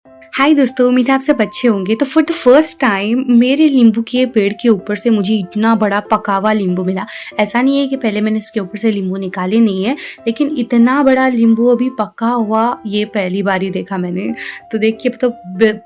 हाय दोस्तों, उम्मीद है आप सब अच्छे होंगे। तो फॉर द फर्स्ट टाइम मेरे नींबू के पेड़ के ऊपर से मुझे इतना बड़ा पका हुआ नींबू मिला। ऐसा नहीं है कि पहले मैंने इसके ऊपर से नींबू निकाले नहीं है, लेकिन इतना बड़ा नींबू अभी पका हुआ ये पहली बार ही देखा मैंने। तो देख के तो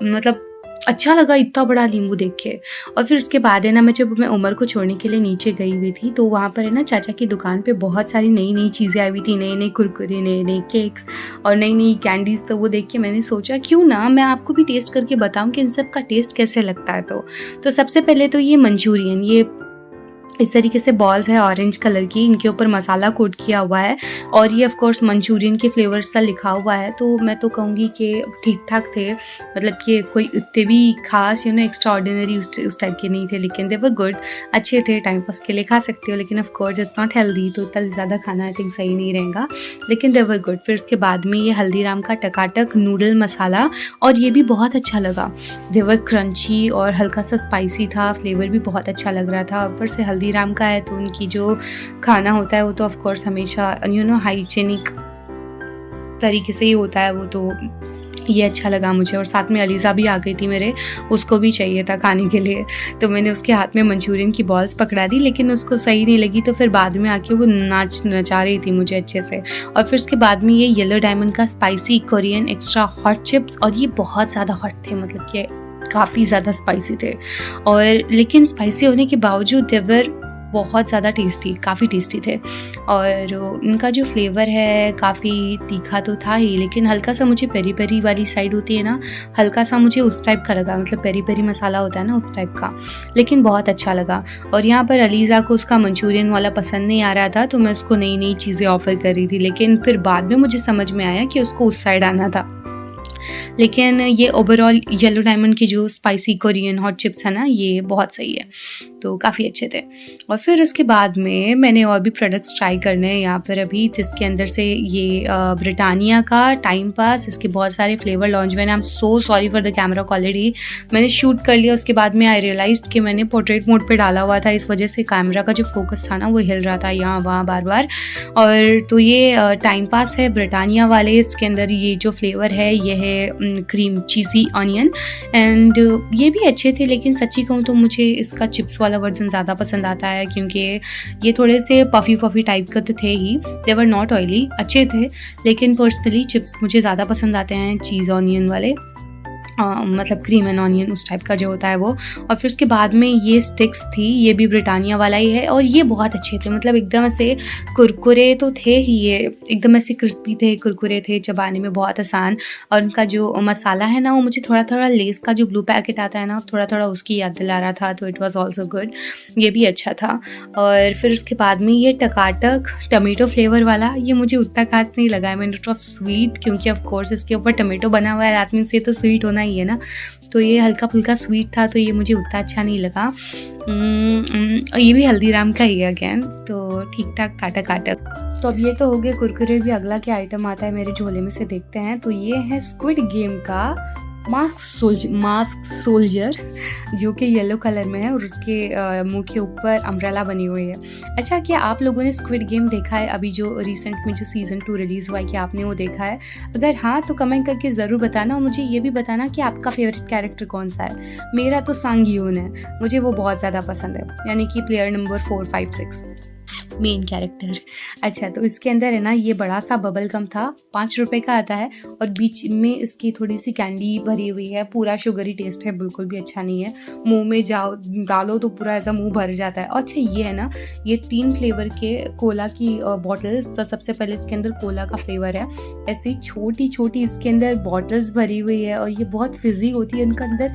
मतलब अच्छा लगा इतना बड़ा नींबू देख के। और फिर उसके बाद है ना, जब मैं उमर को छोड़ने के लिए नीचे गई हुई थी, तो वहाँ पर है ना चाचा की दुकान पे बहुत सारी नई-नई चीज़ें आई हुई थी, नए-नए कुरकुरे, नए-नए केक्स और नई-नई कैंडीज़। तो वो देख के मैंने सोचा क्यों ना मैं आपको भी टेस्ट करके बताऊँ कि इन सब का टेस्ट कैसे लगता है। तो सबसे पहले तो ये मंचूरियन, ये इस तरीके से बॉल्स है ऑरेंज कलर की, इनके ऊपर मसाला कोट किया हुआ है और ये ऑफ कोर्स मंचूरियन के फ्लेवर्स सा लिखा हुआ है। तो मैं तो कहूँगी कि ठीक-ठाक थे, मतलब कि कोई इतने भी ख़ास एक्स्ट्रा ऑर्डिनरी उस टाइप के नहीं थे, लेकिन दे वर गुड, अच्छे थे, टाइम पास के लिए खा सकते हो, लेकिन of course it's not healthy, तो इतना ज़्यादा खाना आई थिंक सही नहीं रहेगा, लेकिन दे वर गुड। फिर उसके बाद में ये हल्दीराम का टकाटक नूडल मसाला, और ये भी बहुत अच्छा लगा। दे वर क्रंची और हल्का सा स्पाइसी था, फ्लेवर भी बहुत अच्छा लग रहा था। ऊपर से हल्दीराम का है तो उनकी जो खाना होता है वो तो ऑफ कोर्स हमेशा हाइजीनिक तरीके से ही होता है, वो तो ये अच्छा लगा मुझे। और साथ में अलीज़ा भी आ गई थी मेरे, उसको भी चाहिए था खाने के लिए, तो मैंने उसके हाथ में मंचूरियन की बॉल्स पकड़ा दी, लेकिन उसको सही नहीं लगी, तो फिर बाद में आके वो नचा रही थी मुझे अच्छे से। और फिर उसके बाद में ये येलो डायमंड का spicy Korean extra hot chips, और ये बहुत ज़्यादा हॉट थे, मतलब कि काफ़ी ज़्यादा स्पाइसी थे, और लेकिन स्पाइसी होने के बावजूद देवर बहुत ज़्यादा टेस्टी, काफ़ी टेस्टी थे। और उनका जो फ्लेवर है काफ़ी तीखा तो था ही, लेकिन हल्का सा मुझे पेरी पेरी वाली साइड होती है ना, हल्का सा मुझे उस टाइप का लगा, मतलब पेरी पेरी मसाला होता है ना उस टाइप का, लेकिन बहुत अच्छा लगा। और यहाँ पर अलीज़ा को उसका मंचूरियन वाला पसंद नहीं आ रहा था, तो मैं उसको नई नई चीज़ें ऑफ़र कर रही थी, लेकिन फिर बाद में मुझे समझ में आया कि उसको उस साइड आना था। लेकिन ये ओवरऑल येलो डायमंड की जो स्पाइसी कोरियन हॉट चिप्स है ना, ये बहुत सही है, तो काफ़ी अच्छे थे। और फिर उसके बाद में मैंने और भी प्रोडक्ट्स ट्राई करने हैं यहाँ पर अभी, जिसके अंदर से ये ब्रिटानिया का टाइम पास, इसके बहुत सारे फ्लेवर लॉन्च मैंने, I am so sorry for the camera quality, मैंने शूट कर लिया, उसके बाद में आई रियलाइज्ड कि मैंने पोर्ट्रेट मोड पे डाला हुआ था, इस वजह से कैमरा का जो फोकस था ना वो हिल रहा था यहाँ वहाँ बार बार। और तो ये टाइम पास है ब्रिटानिया वाले, इसके अंदर ये जो फ्लेवर है ये है क्रीम चीज़ी ऑनियन, एंड ये भी अच्छे थे, लेकिन सच्ची कहूँ तो मुझे इसका चिप्स वाला वर्जन ज़्यादा पसंद आता है, क्योंकि ये थोड़े से पफ़ी पफ़ी टाइप का तो थे ही, दे वर नॉट ऑयली, अच्छे थे, लेकिन पर्सनली चिप्स मुझे ज़्यादा पसंद आते हैं चीज़ ऑनियन वाले, मतलब क्रीम एंड ऑनियन उस टाइप का जो होता है वो। और फिर उसके बाद में ये स्टिक्स थी, ये भी ब्रिटानिया वाला ही है, और ये बहुत अच्छे थे, मतलब एकदम ऐसे कुरकुरे तो थे ही, ये एकदम ऐसे क्रिस्पी थे, कुरकुरे थे, चबाने में बहुत आसान। और उनका जो मसाला है ना, वो मुझे थोड़ा थोड़ा लेस का जो ब्लू पैकेट आता है ना, थोड़ा थोड़ा उसकी याद दिला रहा था, तो इट वॉज़ ऑल्सो गुड, ये भी अच्छा था। और फिर उसके बाद में ये टकाटक टमेटो फ्लेवर वाला, ये मुझे उतना खास नहीं लगा, I mean it was sweet, क्योंकि ऑफ कोर्स इसके ऊपर टमेटो बना हुआ है, दैट मीन्स ये तो स्वीट होना ही है ना, तो ये हल्का फुल्का स्वीट था, तो ये मुझे उतना अच्छा नहीं लगा। ये भी हल्दीराम का ही है अगेन, तो ठीक ठाक था टकाटक। तो अब ये तो हो गए कुरकुरे, भी अगला क्या आइटम आता है मेरे झोले में से देखते हैं। तो ये है स्क्विड गेम का मास्क सोल्जर, जो कि येलो कलर में है, और उसके मुंह के ऊपर अम्ब्रेला बनी हुई है। अच्छा, क्या आप लोगों ने स्क्विड गेम देखा है? अभी जो रिसेंट में जो सीज़न 2 रिलीज़ हुआ है, क्या आपने वो देखा है? अगर हाँ, तो कमेंट करके ज़रूर बताना, और मुझे ये भी बताना कि आपका फेवरेट कैरेक्टर कौन सा है। मेरा तो सांग यून है, मुझे वो बहुत ज़्यादा पसंद है, यानी कि प्लेयर नंबर 4, 5, 6 मेन कैरेक्टर। अच्छा, तो इसके अंदर है ना, ये बड़ा सा बबल गम था, 5 रुपए का आता है, और बीच में इसकी थोड़ी सी कैंडी भरी हुई है, पूरा शुगरी टेस्ट है, बिल्कुल भी अच्छा नहीं है, मुंह में जाओ डालो तो पूरा ऐसा मुंह भर जाता है। अच्छा, ये है ना, ये 3 फ्लेवर के कोला की बॉटल्स, तो सबसे पहले इसके अंदर कोला का फ्लेवर है, ऐसी छोटी छोटी इसके अंदर बॉटल्स भरी हुई है, और ये बहुत फिजी होती है, इनका अंदर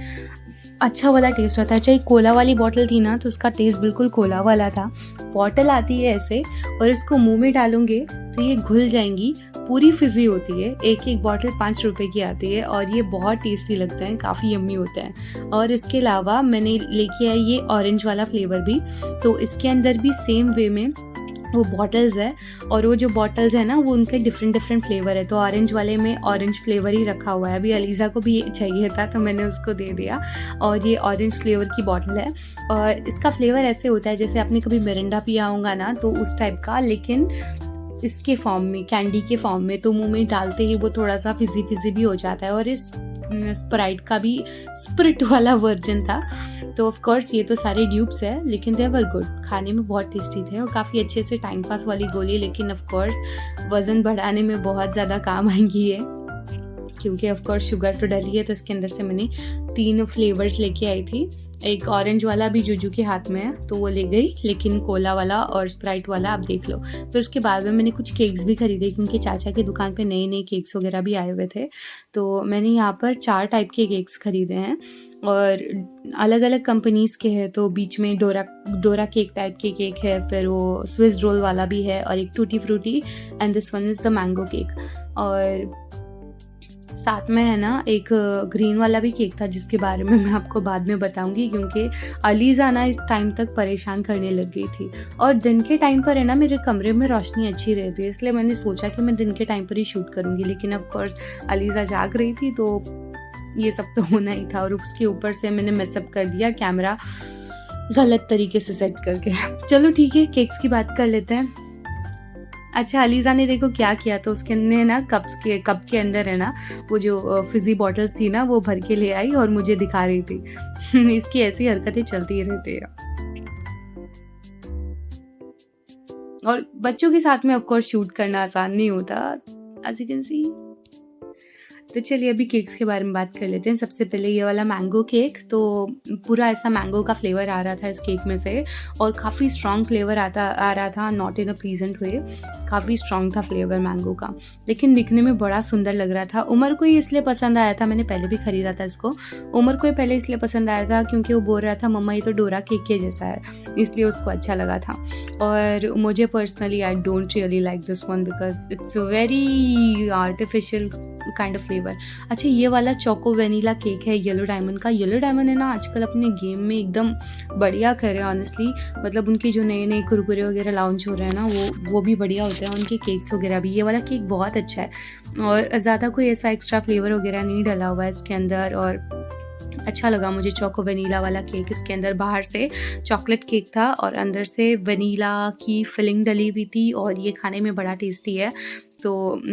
अच्छा वाला टेस्ट होता है। चाहे कोला वाली बॉटल थी ना, तो उसका टेस्ट बिल्कुल कोला वाला था। बॉटल आती है ऐसे, और इसको मुंह में डालोगे तो ये घुल जाएंगी, पूरी फिजी होती है, एक एक बॉटल 5 रुपए की आती है, और ये बहुत टेस्टी लगता है, काफ़ी यम्मी होता है। और इसके अलावा मैंने लेके आई ये ऑरेंज वाला फ्लेवर भी, तो इसके अंदर भी सेम वे में वो बॉटल्स है, और वो जो बॉटल्स है ना, वो उनके डिफरेंट डिफरेंट फ्लेवर है। तो ऑरेंज वाले में ऑरेंज फ्लेवर ही रखा हुआ है, अभी अलीज़ा को भी ये चाहिए था, तो मैंने उसको दे दिया। और ये ऑरेंज फ्लेवर की बॉटल है, और इसका फ्लेवर ऐसे होता है जैसे आपने कभी मिरिंडा पिया होगा ना, तो उस टाइप का, लेकिन इसके फॉर्म में, कैंडी के फॉर्म में, तो मुँह में डालते ही वो थोड़ा-सा फिज़ी-फिज़ी भी हो जाता है और इस स्प्राइट का भी स्प्रिट वाला वर्ज़न था। तो ऑफ़ कोर्स ये तो सारे ड्यूप्स हैं, लेकिन दे वर गुड, खाने में बहुत टेस्टी थे और काफ़ी अच्छे से टाइम पास वाली गोली, लेकिन ऑफ़ कोर्स वज़न बढ़ाने में बहुत ज़्यादा काम आएँगी ये, क्योंकि ऑफ़ कोर्स शुगर तो डली है, तो इसके अंदर से मैंने 3 फ्लेवर्स लेके आई थी। एक ऑरेंज वाला भी जुजू के हाथ में है, तो वो ले गई, लेकिन कोला वाला और स्प्राइट वाला आप देख लो। फिर उसके बाद में मैंने कुछ केक्स भी खरीदे, क्योंकि चाचा की दुकान पे नए-नए केक्स वगैरह भी आए हुए थे। तो मैंने यहाँ पर 4 टाइप के केक्स खरीदे हैं और अलग-अलग कंपनीज़ के हैं, तो बीच में डोरा केक टाइप के केक है, फिर वो स्विस रोल वाला भी है और एक tutti frutti, and this one is the mango cake. और साथ में है ना एक ग्रीन वाला भी केक था, जिसके बारे में मैं आपको बाद में बताऊंगी, क्योंकि अलीज़ा ना इस टाइम तक परेशान करने लग गई थी। और दिन के टाइम पर है ना मेरे कमरे में रोशनी अच्छी रहती है, इसलिए मैंने सोचा कि मैं दिन के टाइम पर ही शूट करूंगी, लेकिन ऑफ कोर्स अलीज़ा जाग रही थी, तो ये सब तो होना ही था। और उसके ऊपर से मैंने मिसअप कर दिया कैमरा गलत तरीके से सेट करके। चलो ठीक है, केक्स की बात कर लेते हैं। अच्छा, अलीज़ा ने देखो क्या किया, तो उसके ने ना कप के अंदर है ना वो जो फिज़ी बॉटल्स थी ना, वो भर के ले आई और मुझे दिखा रही थी। इसकी ऐसी हरकतें चलती ही रहती है। और बच्चों के साथ में ऑफ कोर्स शूट करना आसान नहीं होता, एज़ यू कैन सी। तो चलिए अभी केक्स के बारे में बात कर लेते हैं। सबसे पहले ये वाला मैंगो केक, तो पूरा ऐसा मैंगो का फ्लेवर आ रहा था इस केक में से, और काफ़ी स्ट्रॉन्ग फ्लेवर आ रहा था, नॉट इन अ प्लीजेंट वे। काफ़ी स्ट्रॉन्ग था फ्लेवर मैंगो का, लेकिन दिखने में बड़ा सुंदर लग रहा था। उमर को ही इसलिए पसंद आया था, मैंने पहले भी ख़रीदा था इसको। उमर को ही पहले इसलिए पसंद आया था क्योंकि वो बोल रहा था मम्मा ये तो डोरा केक के जैसा है, इसलिए उसको अच्छा लगा था। और मुझे personally I don't really like this one because it's very artificial kind of flavour. अच्छा, ये वाला चोको वेनिला केक है येलो डायमंड का। येलो डायमंड है ना आजकल अपने गेम में एकदम बढ़िया कर रहे हैं ऑनेस्टली, मतलब उनके जो नए नए कुरकुरे वगैरह लॉन्च हो रहे हैं ना, वो भी बढ़िया होते हैं, उनके केक्स वगैरह भी। ये वाला केक बहुत अच्छा है और ज़्यादा कोई ऐसा एक्स्ट्रा फ्लेवर वगैरह नहीं डला हुआ है इसके अंदर, और अच्छा लगा मुझे चोको वनीला वाला केक। इसके अंदर बाहर से चॉकलेट केक था और अंदर से वनीला की फिलिंग डली हुई थी, और ये खाने में बड़ा टेस्टी है, तो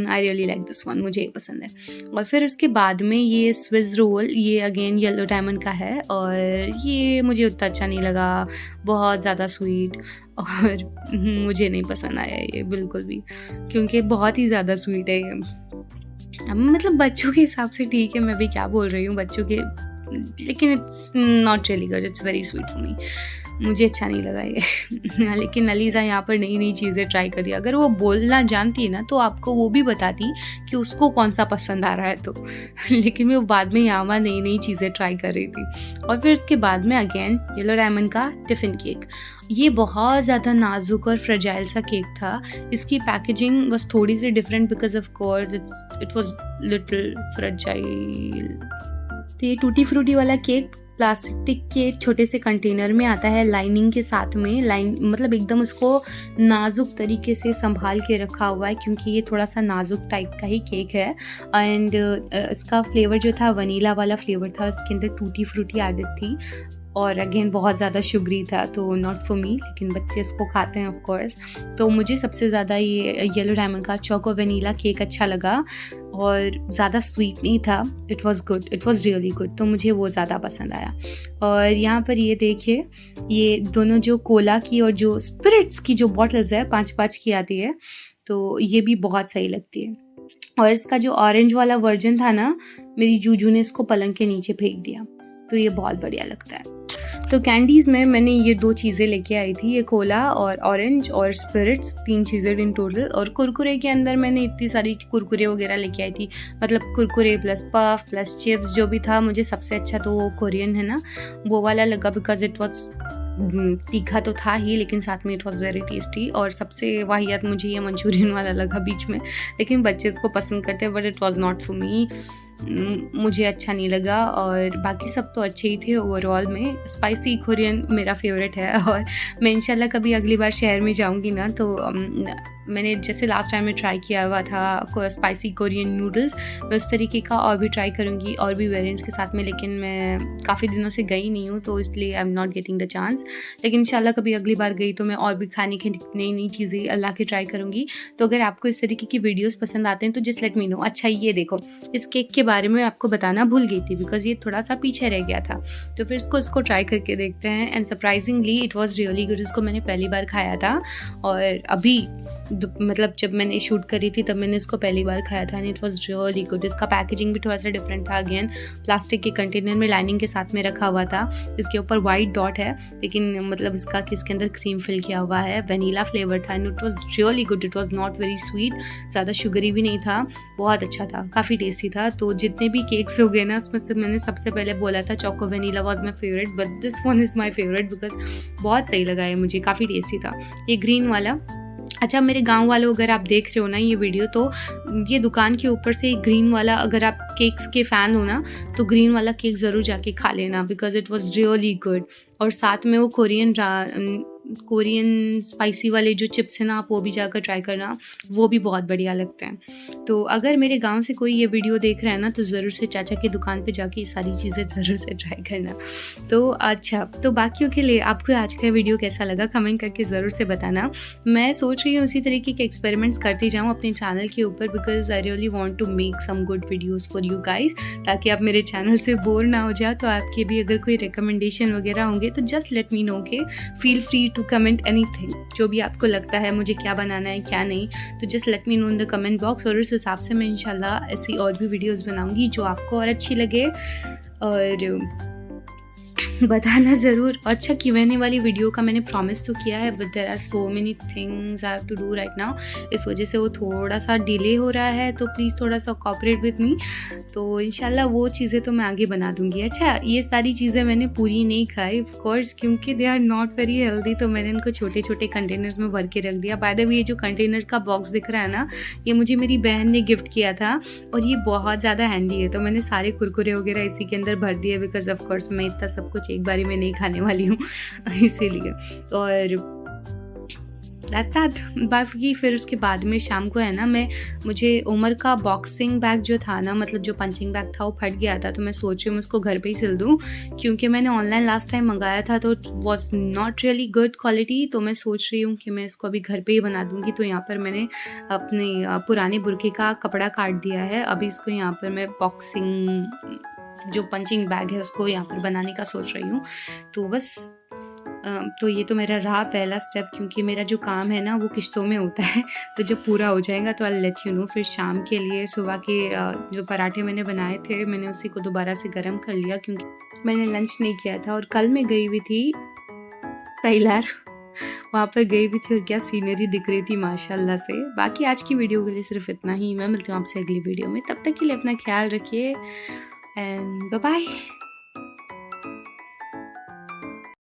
I really like this one, मुझे ये पसंद है। और फिर उसके बाद में ये स्विस रोल, ये अगेन येलो डायमंड का है, और ये मुझे उतना अच्छा नहीं लगा, बहुत ज़्यादा स्वीट, और मुझे नहीं पसंद आया ये बिल्कुल भी, क्योंकि बहुत ही ज़्यादा स्वीट है ये। मतलब बच्चों के हिसाब से ठीक है, मैं भी क्या बोल रही हूँ बच्चों के, लेकिन it's not really good, it's very sweet for me, मुझे अच्छा नहीं लगा ये। लेकिन अलीज़ा यहाँ पर नई नई चीज़ें ट्राई करी। अगर वो बोलना जानती है ना तो आपको वो भी बताती कि उसको कौन सा पसंद आ रहा है, तो लेकिन मैं वो बाद में यहाँ वहाँ नई नई चीज़ें ट्राई कर रही थी। और फिर उसके बाद में अगेन येलो डायमंड का टिफ़िन केक। ये बहुत ज़्यादा नाजुक और फ्रेजाइल सा केक था। इसकी पैकेजिंग बस थोड़ी सी different because of course it was little fragile. तो ये टूटी फ्रूटी वाला केक प्लास्टिक के छोटे से कंटेनर में आता है, लाइनिंग के साथ में, मतलब एकदम उसको नाजुक तरीके से संभाल के रखा हुआ है, क्योंकि ये थोड़ा सा नाजुक टाइप का ही केक है। एंड इसका फ्लेवर जो था वनीला वाला फ्लेवर था, उसके अंदर टूटी फ्रूटी एडेड थी, और अगेन बहुत ज़्यादा शुगरी था, तो नॉट फॉर मी, लेकिन बच्चे इसको खाते हैं ऑफ कोर्स। तो मुझे सबसे ज़्यादा ये येलो डायमंड का चोको वनीला केक अच्छा लगा, और ज़्यादा स्वीट नहीं था, it was good, it was really good, तो मुझे वो ज़्यादा पसंद आया। और यहाँ पर ये देखिए, ये दोनों जो कोला की और जो स्पिरिट्स की जो बॉटल्स है 5-5 की आती है, तो ये भी बहुत सही लगती है। और इसका जो ऑरेंज वाला वर्जन था ना, मेरी जूजू ने इसको पलंग के नीचे फेंक दिया, तो ये बहुत बढ़िया लगता है। तो कैंडीज़ में मैंने ये 2 चीज़ें लेके आई थी, ये कोला और ऑरेंज और स्पिरिट्स, 3 चीज़ें इन टोटल। और कुरकुरे के अंदर मैंने इतनी सारी कुरकुरे वगैरह लेके आई थी, मतलब Kurkure plus puff plus chips, जो भी था। मुझे सबसे अच्छा तो वो कोरियन है ना, वो वाला लगा, बिकॉज इट वॉज तीखा तो था ही, लेकिन साथ में इट वॉज वेरी टेस्टी। और सबसे वाहियात मुझे ये मंचूरियन वाला लगा बीच में, लेकिन बच्चे इसको पसंद करते हैं, but it was not for me. मुझे अच्छा नहीं लगा और बाकी सब तो अच्छे ही थे ओवरऑल में। स्पाइसी कोरियन मेरा फ़ेवरेट है और मैं इंशाल्लाह कभी अगली बार शहर में जाऊँगी ना तो मैंने जैसे लास्ट टाइम में ट्राई किया हुआ था को स्पाइसी कोरियन नूडल्स, मैं उस तरीके का और भी ट्राई करूँगी और भी वेरिएंट्स के साथ में, लेकिन मैं काफ़ी दिनों से गई नहीं हूँ तो इसलिए I am not getting the chance. लेकिन इंशाल्लाह कभी अगली बार गई तो मैं और भी खाने की नई-नई चीज़ें ला के ट्राई करूँगी। तो अगर आपको इस तरीके की वीडियोज़ पसंद आते हैं तो जस्ट लेट मी नो। अच्छा ये देखो, इस केक के बारे में आपको बताना भूल गई थी बिकॉज़ ये थोड़ा-सा पीछे रह गया था। तो फिर इसको ट्राई करके देखते हैं and surprisingly it was really good. इसको मैंने पहली बार खाया था और अभी मतलब जब मैंने शूट करी थी तब मैंने इसको पहली बार खाया था and it was really good. इसका पैकेजिंग भी थोड़ा-सा डिफरेंट था, अगेन प्लास्टिक के कंटेनर में लाइनिंग के साथ में रखा हुआ था। इसके ऊपर व्हाइट डॉट है लेकिन मतलब इसका कि इसके अंदर क्रीम फिल किया हुआ है, वनीला फ्लेवर था and it was really good. It was not very sweet, ज़्यादा शुगरी भी नहीं था, बहुत अच्छा था, काफ़ी टेस्टी था। तो जितने भी केक्स हो गए ना उसमें से मैंने सबसे पहले बोला था choco vanilla was my favourite, but this one is my favourite because बहुत सही लगा है मुझे, काफ़ी टेस्टी था। ये ग्रीन वाला, अच्छा मेरे गाँव वालों अगर आप देख रहे हो ना ये वीडियो तो ये दुकान के ऊपर से ग्रीन वाला, अगर आप केक्स के फ़ैन हो ना तो ग्रीन वाला केक ज़रूर जाके खा लेना because it was really good. और साथ में वो कोरियन स्पाइसी वाले जो चिप्स हैं ना आप वो भी जाकर ट्राई करना, वो भी बहुत बढ़िया लगते हैं। तो अगर मेरे गाँव से कोई ये वीडियो देख रहा है ना तो ज़रूर से चाचा की दुकान पे जाके ये सारी चीज़ें ज़रूर से ट्राई करना। तो अच्छा, तो बाकियों के लिए आपको आज का वीडियो कैसा लगा कमेंट करके ज़रूर से बताना। मैं सोच रही हूँ इसी तरीके के एक्सपेरिमेंट्स करती जाऊँ अपने चैनल के ऊपर because I really want to make some good videos for you guys, ताकि आप मेरे चैनल से बोर ना हो जाओ। तो आपके भी अगर कोई रिकमेंडेशन वगैरह होंगे तो just let me know, okay. Feel free to comment anything, जो भी आपको लगता है मुझे क्या बनाना है क्या नहीं, तो just let me no in the comment box और उस हिसाब से मैं इंशाल्लाह ऐसी और भी वीडियोज़ बनाऊँगी जो आपको और अच्छी लगे। और बताना ज़रूर। अच्छा Q&A वाली वीडियो का मैंने प्रॉमिस तो किया है but there are so many things I have to do right now, इस वजह से वो थोड़ा-सा डिले हो रहा है, तो प्लीज़ थोड़ा-सा कोऑपरेट विद मी। तो इंशाल्लाह वो चीज़ें तो मैं आगे बना दूँगी। अच्छा ये सारी चीज़ें मैंने पूरी नहीं खाई ऑफ कोर्स क्योंकि they are not very healthy, तो मैंने इनको छोटे-छोटे कंटेनर्स में भर के रख दिया। बाय द वे ये जो कंटेनर का बॉक्स दिख रहा है ना, ये मुझे मेरी बहन ने गिफ्ट किया था और ये बहुत ज़्यादा हैंडी है, तो मैंने सारे कुरकुरे वगैरह इसी के अंदर भर दिए बिकॉज़ ऑफ कोर्स मैं इतना सब कुछ एक बारी में नहीं खाने वाली हूँ इसीलिए। और दैट्स दैट। बाकी फिर उसके बाद में शाम को है ना मुझे उमर का बॉक्सिंग बैग जो था ना, मतलब जो पंचिंग बैग था वो फट गया था, तो मैं सोच रही हूँ उसको घर पे ही सिल दूँ क्योंकि मैंने ऑनलाइन लास्ट टाइम मंगाया था तो was not really good quality. तो मैं सोच रही हूँ कि मैं इसको अभी घर पे ही बना दूँगी। तो यहाँ पर मैंने अपने पुराने बुरके का कपड़ा काट दिया है, अभी इसको यहाँ पर मैं बॉक्सिंग जो पंचिंग बैग है उसको यहाँ पर बनाने का सोच रही हूँ। तो बस तो ये तो मेरा रहा पहला स्टेप, क्योंकि मेरा जो काम है ना वो किश्तों में होता है तो जब पूरा हो जाएगा तो आई लेट यू नो। फिर शाम के लिए सुबह के जो पराठे मैंने बनाए थे मैंने उसी को दोबारा से गर्म कर लिया क्योंकि मैंने लंच नहीं किया था। और कल मैं गई हुई थी तैलार, वहाँ पर गई भी थी और क्या सीनरी दिख रही थी माशाल्लाह से। बाकी आज की वीडियो के लिए सिर्फ इतना ही, मैं मिलती हूँ आपसे अगली वीडियो में, तब तक के लिए अपना ख्याल रखिए एंड बाय बाय।